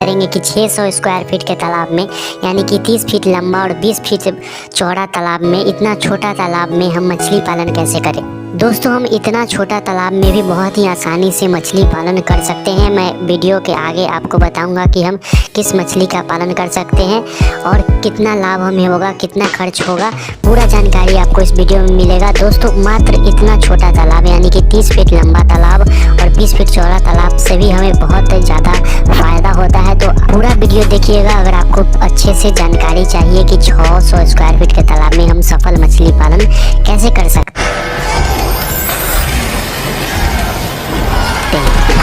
करेंगे कि 600 square feet के तालाब में यानी कि 30 फीट लंबा और 20 फीट चौड़ा तालाब में, इतना छोटा तालाब में हम मछली पालन कैसे करें। दोस्तों, हम इतना छोटा तालाब में भी बहुत ही आसानी से मछली पालन कर सकते हैं। मैं वीडियो के आगे आपको बताऊंगा कि हम किस मछली का पालन कर सकते हैं और कितना लाभ हमें होगा, कितना खर्च होगा, पूरा जानकारी आपको इस वीडियो में मिलेगा। दोस्तों, मात्र इतना छोटा तालाब यानी कि 30 फीट लंबा तालाब और 20 फीट चौड़ा तालाब से भी हमें बहुत ज़्यादा फ़ायदा होता है। तो पूरा वीडियो देखिएगा अगर आपको अच्छे से जानकारी चाहिए कि 600 स्क्वायर फीट के तालाब में हम सफल मछली पालन कैसे कर सकते हैं।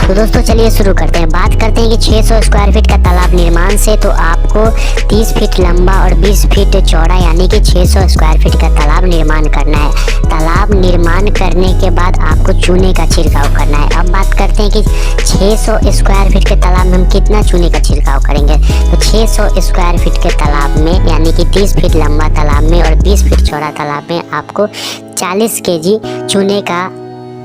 तो दोस्तों, चलिए शुरू करते हैं। बात करते हैं कि 600 स्क्वायर फीट का तालाब निर्माण से तो आपको 30 फीट लंबा और 20 फीट चौड़ा यानी कि 600 स्क्वायर फीट का तालाब निर्माण करना है। तालाब निर्माण करने के बाद आपको चूने का छिड़काव करना है। अब बात करते हैं कि 600 स्क्वायर फीट के तालाब में हम कितना चूने का छिड़काव करेंगे। तो 600 स्क्वायर फीट के तालाब में यानी कि 30 फीट लंबा तालाब में और 20 फीट चौड़ा तालाब में आपको 40 kg चूने का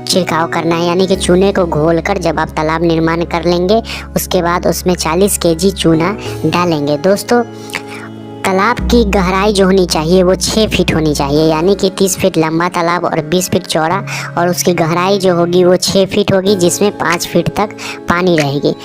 छिड़काव करना है। यानी कि चूने को घोलकर जब आप तालाब निर्माण कर लेंगे उसके बाद उसमें 40 kg चूना डालेंगे। दोस्तों, तालाब की गहराई जो होनी चाहिए वो 6 फीट होनी चाहिए यानी कि 30 फीट लंबा तालाब और 20 फीट चौड़ा, और उसकी गहराई जो होगी वो 6 फीट होगी जिसमें 5 फीट तक पानी रहेगी।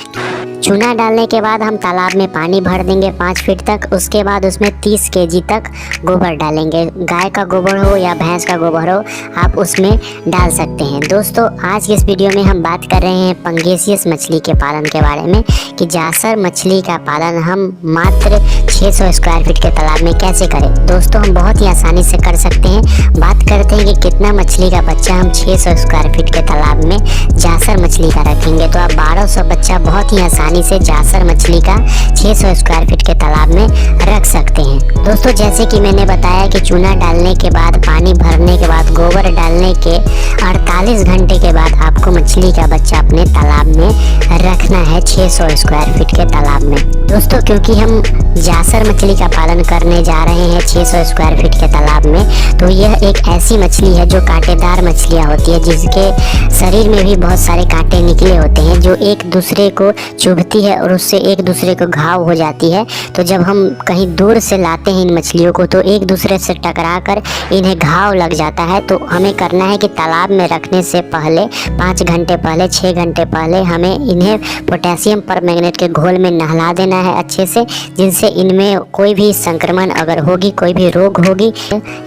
चूना डालने के बाद हम तालाब में पानी भर देंगे 5 फीट तक। उसके बाद उसमें 30 kg तक गोबर डालेंगे। गाय का गोबर हो या भैंस का गोबर हो आप उसमें डाल सकते हैं। दोस्तों, आज की इस वीडियो में हम बात कर रहे हैं पंगेसियस मछली के पालन के बारे में कि जासर मछली का पालन हम मात्र 600 स्क्वायर फीट के तालाब में कैसे करें। दोस्तों, हम बहुत ही आसानी से कर सकते हैं। बात करते हैं कि कितना मछली का बच्चा हम 600 स्क्वायर फीट के तालाब में जासर मछली का रखेंगे। तो आप 1200 बच्चा बहुत ही आसानी से जासर मछली का 600 स्क्वायर फीट के तालाब में रख सकते हैं। दोस्तों, जैसे कि मैंने बताया कि चूना डालने के बाद, पानी भरने के बाद, गोबर डालने के 48 घंटे के बाद आपको मछली का बच्चा अपने तालाब में रखना है 600 स्क्वायर फीट के तालाब में। दोस्तों, क्योंकि हम जासर मछली का पालन करने जा रहे हैं 600 स्क्वायर फीट के तालाब में, तो यह एक ऐसी मछली है जो कांटेदार मछलियाँ होती है, जिसके शरीर में भी बहुत सारे कांटे निकले होते हैं जो एक दूसरे को चुभती है और उससे एक दूसरे को घाव हो जाती है। तो जब हम कहीं दूर से लाते हैं इन मछलियों को तो एक दूसरे से टकरा कर इन्हें घाव लग जाता है। तो हमें करना है कि तालाब में रखने से पहले 5 घंटे पहले, 6 घंटे पहले हमें इन्हें पोटेशियम परमैंगनेट के घोल में नहला देना है अच्छे से, जिनसे इनमें कोई भी संक्रमण अगर होगी, कोई भी रोग होगी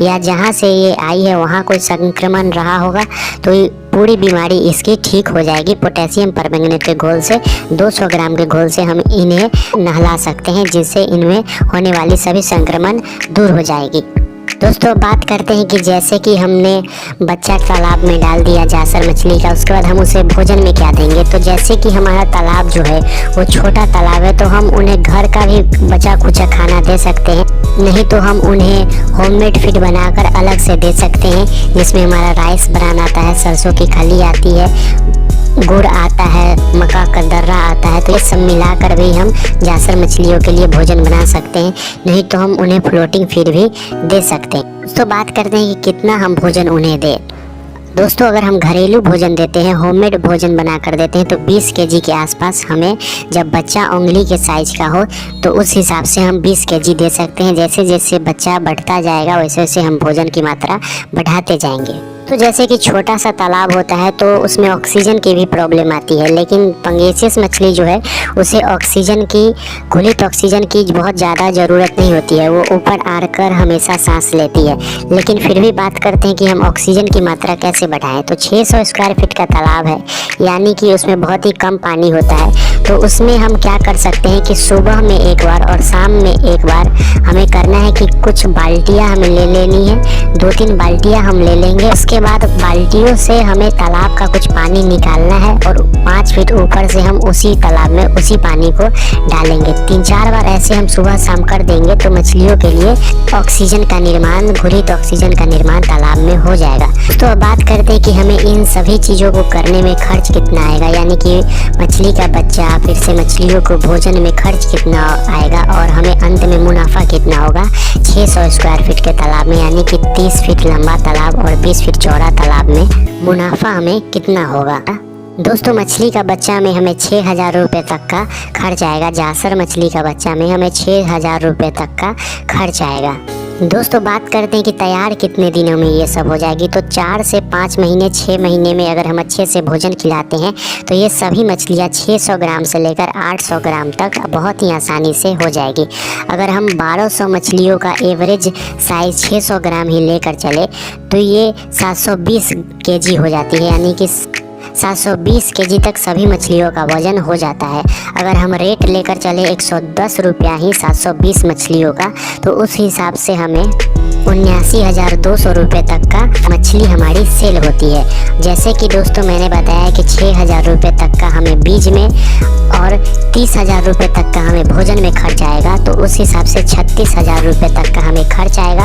या जहाँ से ये आई है वहाँ कोई संक्रमण रहा होगा तो पूरी बीमारी इसकी ठीक हो जाएगी। पोटेशियम परमैंगनेट के घोल से 200 ग्राम के घोल से हम इन्हें नहला सकते हैं, जिससे इनमें होने वाली सभी संक्रमण दूर हो जाएगी। दोस्तों, बात करते हैं कि जैसे कि हमने बच्चा तालाब में डाल दिया जासर मछली का, उसके बाद हम उसे भोजन में क्या देंगे। तो जैसे कि हमारा तालाब जो है वो छोटा तालाब है तो हम उन्हें घर का भी बचा खुचा खाना दे सकते हैं, नहीं तो हम उन्हें होममेड फीड बनाकर अलग से दे सकते हैं, जिसमें हमारा राइस ब्रान आता है, सरसों की खली आती है, गुड़ आता है, मक्का का दर्रा आता है। तो ये सब मिलाकर भी हम जासर मछलियों के लिए भोजन बना सकते हैं, नहीं तो हम उन्हें फ्लोटिंग फीड भी दे सकते हैं। तो बात करते हैं कि कितना हम भोजन उन्हें दें। दोस्तों, अगर हम घरेलू भोजन देते हैं, होममेड भोजन बना कर देते हैं तो 20 kg के आसपास हमें, जब बच्चा उंगली के साइज का हो तो उस हिसाब से हम 20 kg दे सकते हैं। जैसे जैसे बच्चा बढ़ता जाएगा वैसे वैसे हम भोजन की मात्रा बढ़ाते जाएंगे। तो जैसे कि छोटा सा तालाब होता है तो उसमें ऑक्सीजन की भी प्रॉब्लम आती है, लेकिन पंगेसियस मछली जो है उसे ऑक्सीजन की, घुलित ऑक्सीजन की बहुत ज़्यादा ज़रूरत नहीं होती है। वो ऊपर आकर हमेशा सांस लेती है। लेकिन फिर भी बात करते हैं कि हम ऑक्सीजन की मात्रा कैसे बढ़ाएं। तो 600 स्क्वायर फीट का तालाब है यानी कि उसमें बहुत ही कम पानी होता है, तो उसमें हम क्या कर सकते हैं कि सुबह में एक बार और शाम में एक बार हमें करना है कि कुछ बाल्टियाँ हमें ले लेनी है, 2-3 बाल्टियाँ हम ले लेंगे। उसके बाद बाल्टियों से हमें तालाब का कुछ पानी निकालना है और 5 फीट ऊपर से हम उसी तालाब में उसी पानी को डालेंगे। 3-4 बार ऐसे हम सुबह शाम कर देंगे तो मछलियों के लिए ऑक्सीजन का निर्माण, घुलित ऑक्सीजन का निर्माण तालाब में हो जाएगा। तो अब बात करते हैं कि हमें इन सभी चीज़ों को करने में खर्च कितना आएगा, यानी कि मछली का बच्चा, फिर से मछलियों को भोजन में खर्च कितना आएगा और हमें अंत में मुनाफा कितना होगा 600 स्क्वायर फीट के तालाब में, यानी कि 30 फीट लंबा तालाब और 20 फीट चौड़ा तालाब में मुनाफा हमें कितना होगा। दोस्तों मछली का बच्चा में हमें 6,000 रुपये तक का खर्च आएगा। जासर मछली का बच्चा में हमें 6,000 रुपये तक का खर्च आएगा। दोस्तों बात करते हैं कि तैयार कितने दिनों में ये सब हो जाएगी, तो 4 से 5 महीने 6 महीने में अगर हम अच्छे से भोजन खिलाते हैं तो ये सभी मछलियाँ 600 ग्राम से लेकर 800 ग्राम तक बहुत ही आसानी से हो जाएगी। अगर हम 1200 मछलियों का एवरेज साइज़ 600 ग्राम ही लेकर चले तो ये 720 केजी हो जाती है, यानी कि 720 केजी तक सभी मछलियों का वजन हो जाता है। अगर हम रेट लेकर चले 110 रुपया ही 720 मछलियों का, तो उस हिसाब से हमें 79,200 रुपये तक का मछली हमारी सेल होती है। जैसे कि दोस्तों मैंने बताया कि 6,000 रुपये तक का हमें बीज में और 30,000 रुपये तक का हमें भोजन में खर्च आएगा, तो उस हिसाब से 36,000 रुपये तक का हमें खर्च आएगा।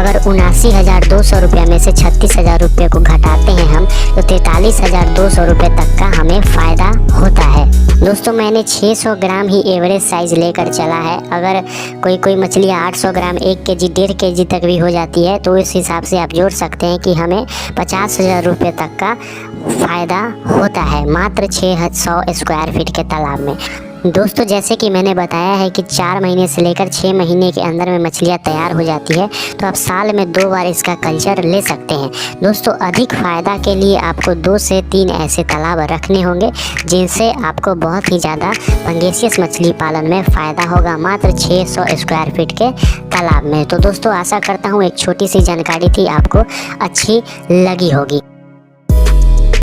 अगर 79,200 रुपये में से 36,000 रुपये को घटाते हैं हम, तो 43,200 रुपये तक का हमें फ़ायदा होता है। दोस्तों मैंने 600 ग्राम ही एवरेज साइज़ लेकर चला है। अगर कोई मछलियाँ 800 ग्राम 1 केजी 1.5 केजी तक भी हो जाती है, तो इस हिसाब से आप जोड़ सकते हैं कि हमें 50,000 रुपये तक का फ़ायदा होता है मात्र 600 स्क्वायर फीट के तालाब में। दोस्तों जैसे कि मैंने बताया है कि 4 महीने से लेकर 6 महीने के अंदर में मछलियाँ तैयार हो जाती है, तो आप साल में 2 बार इसका कल्चर ले सकते हैं। दोस्तों अधिक फ़ायदा के लिए आपको 2 से 3 ऐसे तालाब रखने होंगे, जिनसे आपको बहुत ही ज़्यादा पंगेसियस मछली पालन में फ़ायदा होगा मात्र 600 स्क्वायर फीट के तालाब में। तो दोस्तों आशा करता हूँ एक छोटी सी जानकारी थी आपको अच्छी लगी होगी।